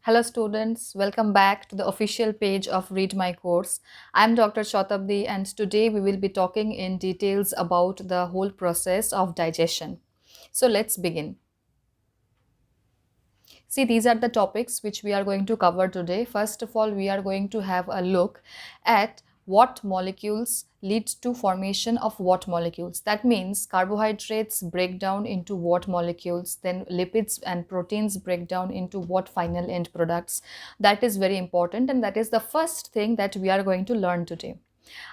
Hello students, welcome back to the official page of Read My Course. I am Dr. Shatabdi and today we will be talking in details about the whole process of digestion. So let's begin. See, these are the topics which we are going to cover today. First of all, we are going to have a look at what molecules lead to formation of what molecules. That means carbohydrates break down into what molecules, then lipids and proteins break down into what final end products. That is very important and that is the first thing that we are going to learn today.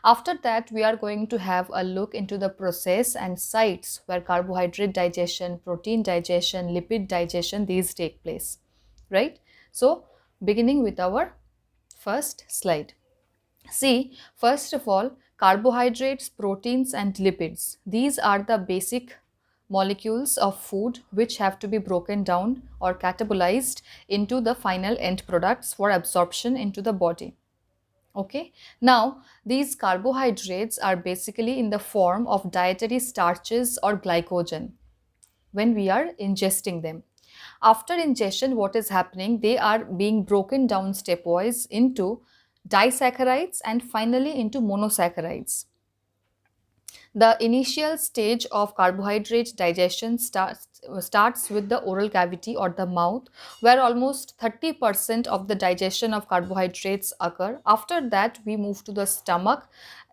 After that, we are going to have a look into the process and sites where carbohydrate digestion, protein digestion, lipid digestion, these take place, right? So, beginning with our first slide. See, first of all, carbohydrates, proteins and lipids. These are the basic molecules of food which have to be broken down or catabolized into the final end products for absorption into the body. Okay, now these carbohydrates are basically in the form of dietary starches or glycogen when we are ingesting them. After ingestion, what is happening? They are being broken down stepwise into disaccharides and finally into monosaccharides. The initial stage of carbohydrate digestion starts with the oral cavity or the mouth, where almost 30% of the digestion of carbohydrates occur. After that, we move to the stomach,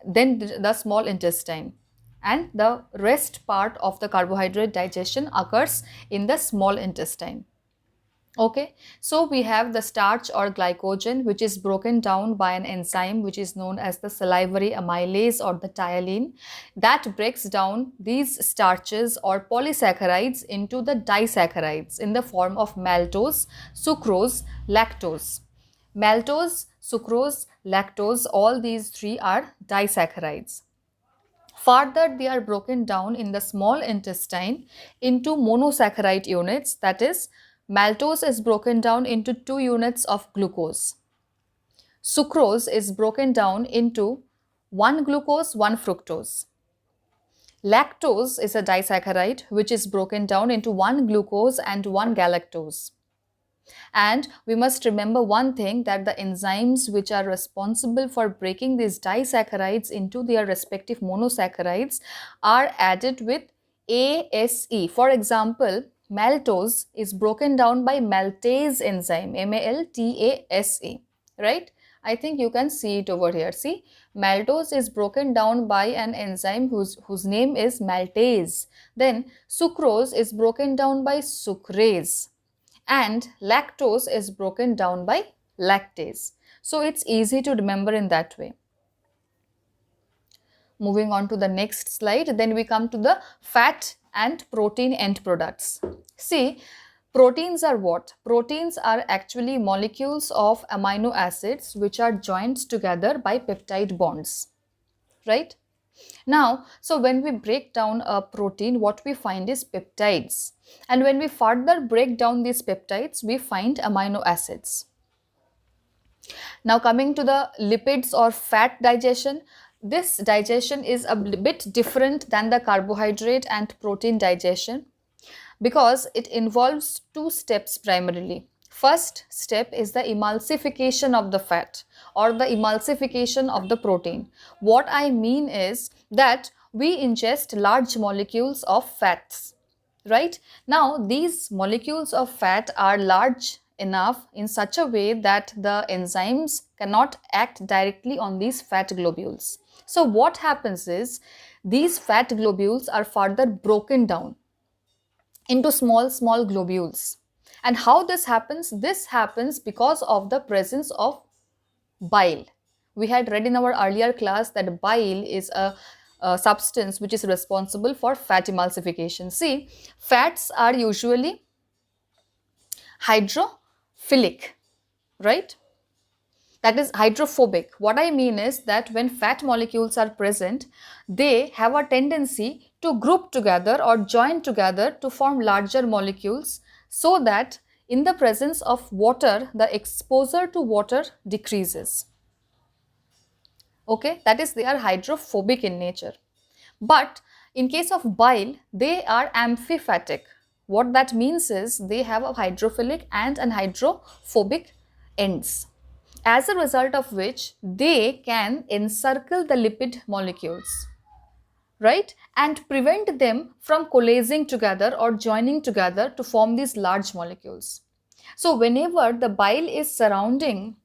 then the small intestine. And the rest part of the carbohydrate digestion occurs in the small intestine. Okay, so we have the starch or glycogen which is broken down by an enzyme which is known as the salivary amylase or the ptyalin that breaks down these starches or polysaccharides into the disaccharides in the form of maltose, sucrose, lactose. Maltose, sucrose, lactose, all these three are disaccharides. Further, they are broken down in the small intestine into monosaccharide units, that is, maltose is broken down into 2 units of glucose. Sucrose is broken down into 1 glucose, 1 fructose. Lactose is a disaccharide which is broken down into 1 glucose and 1 galactose. And we must remember one thing, that the enzymes which are responsible for breaking these disaccharides into their respective monosaccharides are added with ASE. For example, maltose is broken down by maltase enzyme, MALTASE, right? I think you can see it over here. See, maltose is broken down by an enzyme whose name is maltase. Then sucrose is broken down by sucrase. And lactose is broken down by lactase. So it's easy to remember in that way. Moving on to the next slide, then we come to the fat and protein end products. See, proteins are what? Proteins are actually molecules of amino acids which are joined together by peptide bonds, right? Now, so when we break down a protein, what we find is peptides. And when we further break down these peptides, we find amino acids. Now, coming to the lipids or fat digestion, this digestion is a bit different than the carbohydrate and protein digestion because it involves 2 steps primarily. First step is the emulsification of the fat or the emulsification of the protein. What I mean is that we ingest large molecules of fats, right? Now, these molecules of fat are large enough in such a way that the enzymes cannot act directly on these fat globules. So, what happens is these fat globules are further broken down into small globules. And how this happens? This happens because of the presence of bile. We had read in our earlier class that bile is a substance which is responsible for fat emulsification. See, fats are usually hydrophilic, right? That is hydrophobic. What I mean is that when fat molecules are present, they have a tendency to group together or join together to form larger molecules so that in the presence of water, the exposure to water decreases. Okay, that is, they are hydrophobic in nature. But in case of bile, they are amphiphatic. What that means is they have a hydrophilic and an hydrophobic ends, as a result of which they can encircle the lipid molecules, right, and prevent them from coalescing together or joining together to form these large molecules. So whenever the bile is surrounding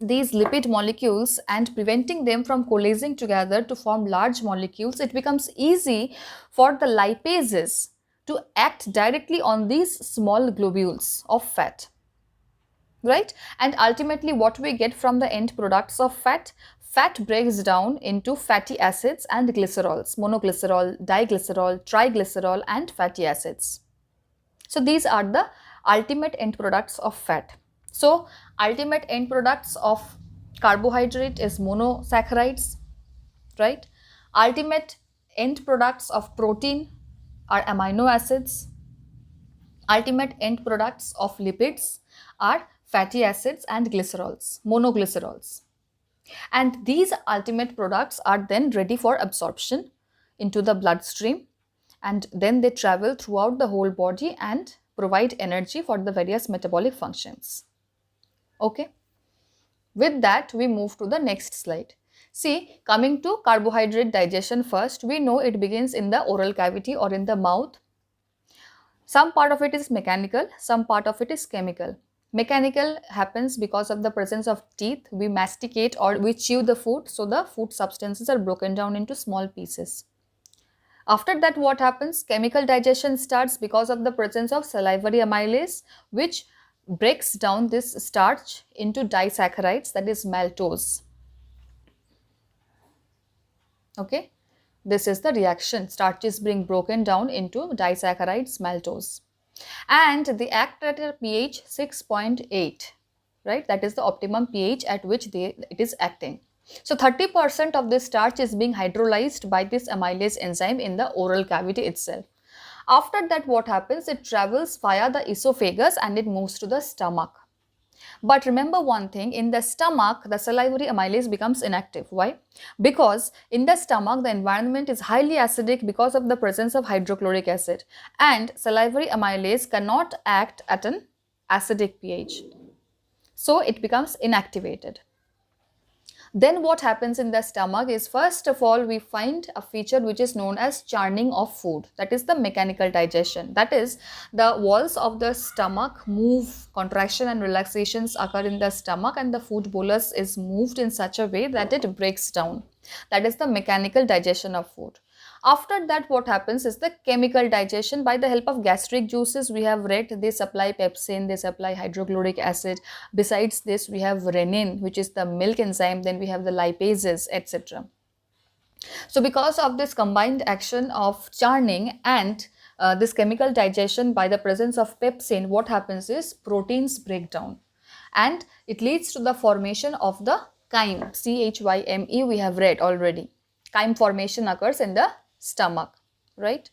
these lipid molecules and preventing them from coalescing together to form large molecules, it becomes easy for the lipases to act directly on these small globules of fat, right? And ultimately what we get from the end products of fat, fat breaks down into fatty acids and glycerols, monoglycerol, diglycerol, triglycerol and fatty acids. So these are the ultimate end products of fat. So ultimate end products of carbohydrate is monosaccharides, right? Ultimate end products of protein are amino acids. Ultimate end products of lipids are fatty acids and glycerols, monoglycerols. And these ultimate products are then ready for absorption into the bloodstream, and then they travel throughout the whole body and provide energy for the various metabolic functions. Okay. With that, we move to the next slide. See, coming to carbohydrate digestion first, we know it begins in the oral cavity or in the mouth. Some part of it is mechanical, some part of it is chemical. Mechanical happens because of the presence of teeth. We masticate or we chew the food, so the food substances are broken down into small pieces. After that, what happens? Chemical digestion starts because of the presence of salivary amylase, which breaks down this starch into disaccharides, that is maltose. Okay, this is the reaction. Starch is being broken down into disaccharides, maltose, and they act at a pH 6.8, right? That is the optimum pH at which it is acting. So 30% of this starch is being hydrolyzed by this amylase enzyme in the oral cavity itself. After that, what happens? It travels via the esophagus and it moves to the stomach. But remember one thing, in the stomach, the salivary amylase becomes inactive. Why? Because in the stomach, the environment is highly acidic because of the presence of hydrochloric acid, and salivary amylase cannot act at an acidic pH. So it becomes inactivated. Then what happens in the stomach is, first of all, we find a feature which is known as churning of food. That is the mechanical digestion. That is, the walls of the stomach move, contraction and relaxations occur in the stomach, and the food bolus is moved in such a way that it breaks down. That is the mechanical digestion of food. After that, what happens is the chemical digestion by the help of gastric juices. We have read they supply pepsin, they supply hydrochloric acid. Besides this, we have renin, which is the milk enzyme, then we have the lipases, etc. So because of this combined action of churning and this chemical digestion by the presence of pepsin, what happens is proteins break down, and it leads to the formation of the chyme, CHYME, we have read already. Chyme formation occurs in the stomach, right?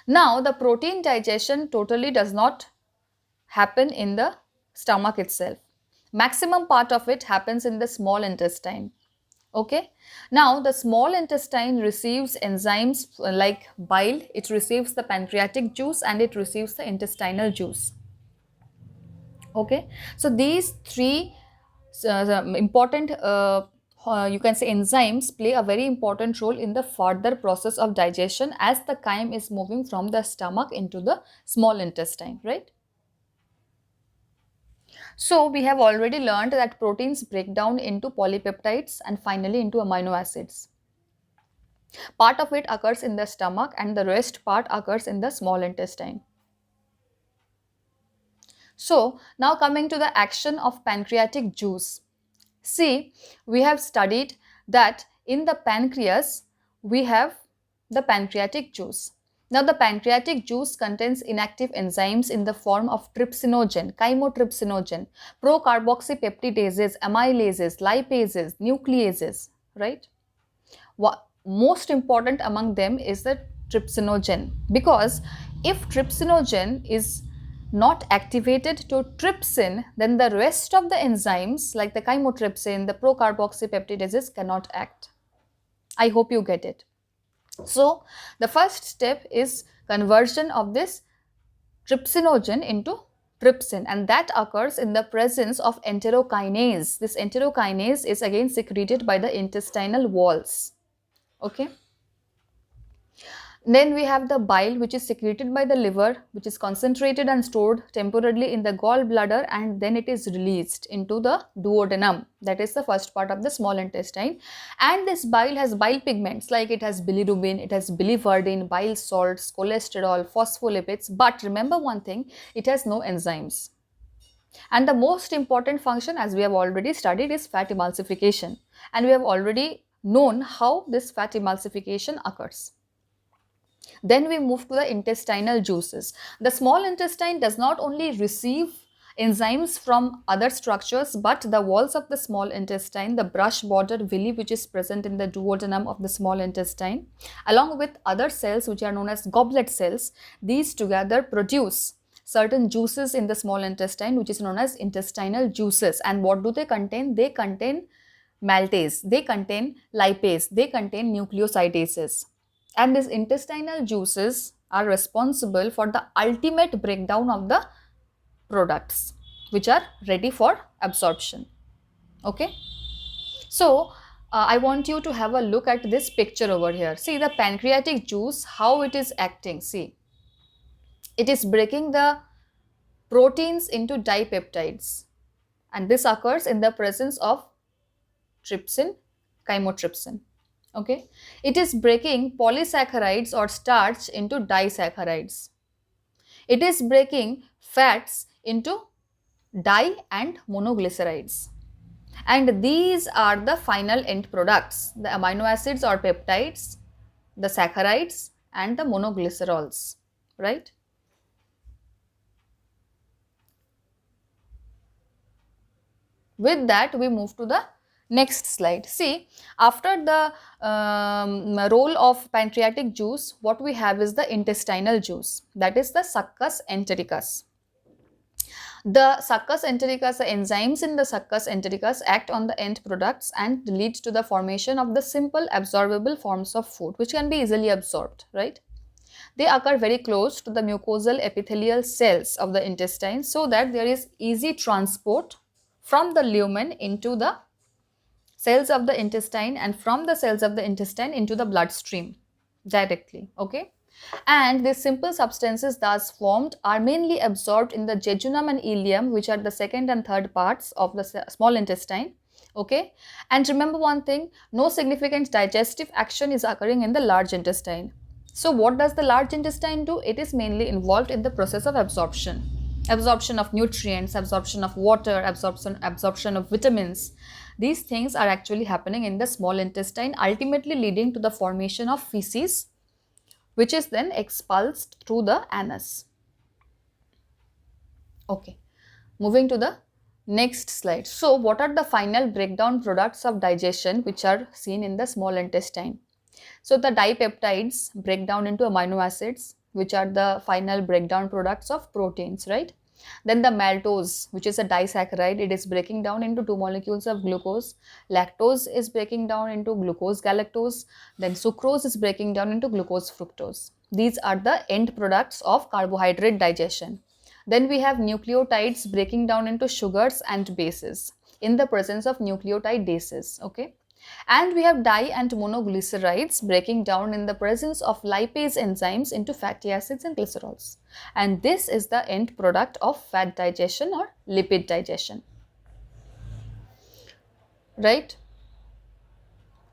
Now the protein digestion totally does not happen in the stomach itself. Maximum part of it happens in the small intestine. Okay, now the small intestine receives enzymes like bile, it receives the pancreatic juice, and it receives the intestinal juice. Okay, so these three important you can say enzymes play a very important role in the further process of digestion as the chyme is moving from the stomach into the small intestine, right? So we have already learned that proteins break down into polypeptides and finally into amino acids. Part of it occurs in the stomach and the rest part occurs in the small intestine. So now coming to the action of pancreatic juice. See, we have studied that in the pancreas, we have the pancreatic juice. Now, the pancreatic juice contains inactive enzymes in the form of trypsinogen, chymotrypsinogen, procarboxypeptidases, amylases, lipases, nucleases, right? Most important among them is the trypsinogen, because if trypsinogen is not activated to trypsin, then the rest of the enzymes like the chymotrypsin, the procarboxypeptidases cannot act. I hope you get it. So the first step is conversion of this trypsinogen into trypsin, and that occurs in the presence of enterokinase. This enterokinase is again secreted by the intestinal walls. Okay. Then we have the bile, which is secreted by the liver, which is concentrated and stored temporarily in the gallbladder, and then it is released into the duodenum. That is the first part of the small intestine. And this bile has bile pigments, like it has bilirubin, it has biliverdin, bile salts, cholesterol, phospholipids. But remember one thing, it has no enzymes. And the most important function, as we have already studied, is fat emulsification. And we have already known how this fat emulsification occurs. Then we move to the intestinal juices. The small intestine does not only receive enzymes from other structures, but the walls of the small intestine, the brush bordered villi which is present in the duodenum of the small intestine, along with other cells which are known as goblet cells, these together produce certain juices in the small intestine which is known as intestinal juices. And what do they contain? They contain maltase, they contain lipase, they contain nucleosidases. And these intestinal juices are responsible for the ultimate breakdown of the products which are ready for absorption. Okay. So, I want you to have a look at this picture over here. See the pancreatic juice, how it is acting. See, it is breaking the proteins into dipeptides, and this occurs in the presence of trypsin, chymotrypsin. Okay, it is breaking polysaccharides or starch into disaccharides. It is breaking fats into di and monoglycerides. And these are the final end products, the amino acids or peptides, the saccharides and the monoglycerols, right? With that, we move to the next slide. See, after the role of pancreatic juice, what we have is the intestinal juice, that is the succus entericus. The succus entericus, the enzymes in the succus entericus act on the end products and lead to the formation of the simple absorbable forms of food which can be easily absorbed, right? They occur very close to the mucosal epithelial cells of the intestine, so that there is easy transport from the lumen into the cells of the intestine and from the cells of the intestine into the bloodstream directly. Okay. And these simple substances thus formed are mainly absorbed in the jejunum and ileum, which are the second and third parts of the small intestine. Okay. And remember one thing, no significant digestive action is occurring in the large intestine. So what does the large intestine do? It is mainly involved in the process of absorption. Absorption of nutrients, absorption of water, absorption of vitamins. These things are actually happening in the small intestine, ultimately leading to the formation of feces, which is then expulsed through the anus. Okay, moving to the next slide. So, what are the final breakdown products of digestion which are seen in the small intestine? So, the dipeptides break down into amino acids, which are the final breakdown products of proteins, right? Then the maltose, which is a disaccharide, it is breaking down into two molecules of glucose. Lactose is breaking down into glucose galactose. Then sucrose is breaking down into glucose fructose. These are the end products of carbohydrate digestion. Then we have nucleotides breaking down into sugars and bases in the presence of nucleotidases. Okay. And we have di and monoglycerides breaking down in the presence of lipase enzymes into fatty acids and glycerols. And this is the end product of fat digestion or lipid digestion. Right?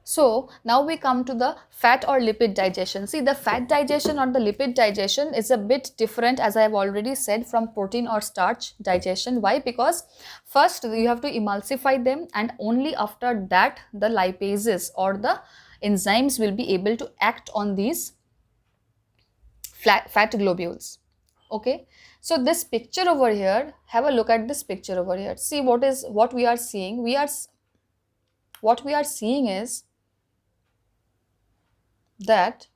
So, now we come to the fat or lipid digestion. See, the fat digestion or the lipid digestion is a bit different, as I have already said, from protein or starch digestion. Why? Because first you have to emulsify them, and only after that the lipases or the enzymes will be able to act on these fat globules. Okay. So, this picture over here, have a look at this picture over here. See what we are seeing. What we are seeing is that,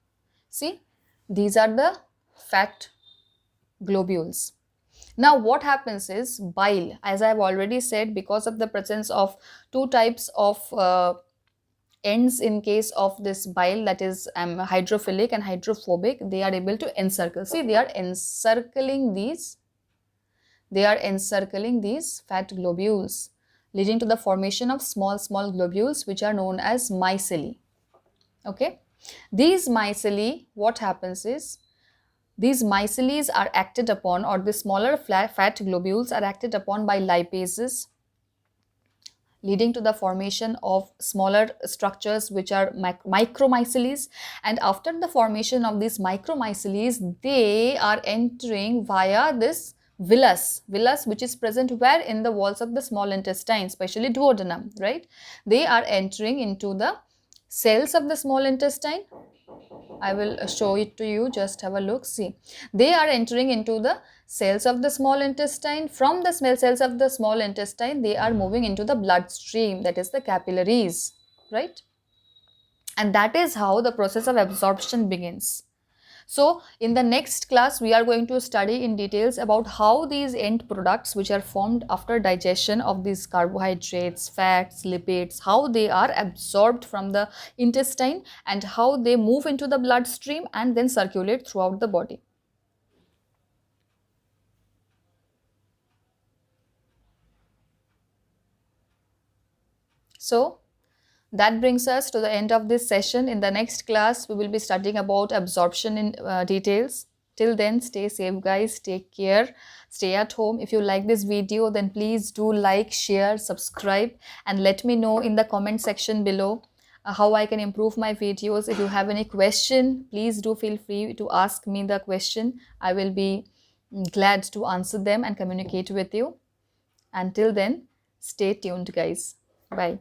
see, these are the fat globules. Now what happens is bile, as I have already said, because of the presence of two types of ends in case of this bile, that is hydrophilic and hydrophobic, they are able to encircle. See, they are encircling these fat globules, leading to the formation of small globules which are known as micelles. Okay, these micelles, what happens is, these micelles are acted upon, or the smaller fat globules are acted upon by lipases, leading to the formation of smaller structures which are macromyceles. And after the formation of these macromyceles, they are entering via this villus, which is present where? In the walls of the small intestine, especially duodenum, right? They are entering into the cells of the small intestine. I will show it to you, just have a look. See, they are entering into the cells of the small intestine. From the cells of the small intestine, they are moving into the bloodstream, that is the capillaries, right? And that is how the process of absorption begins. So in the next class, we are going to study in details about how these end products which are formed after digestion of these carbohydrates, fats, lipids, how they are absorbed from the intestine and how they move into the bloodstream and then circulate throughout the body. So that brings us to the end of this session. In the next class, we will be studying about absorption in details. Till then, stay safe guys, take care, stay at home. If you like this video, then please do like, share, subscribe, and let me know in the comment section below how I can improve my videos. If you have any question, please do feel free to ask me the question. I will be glad to answer them and communicate with you. Until then, stay tuned guys. Bye.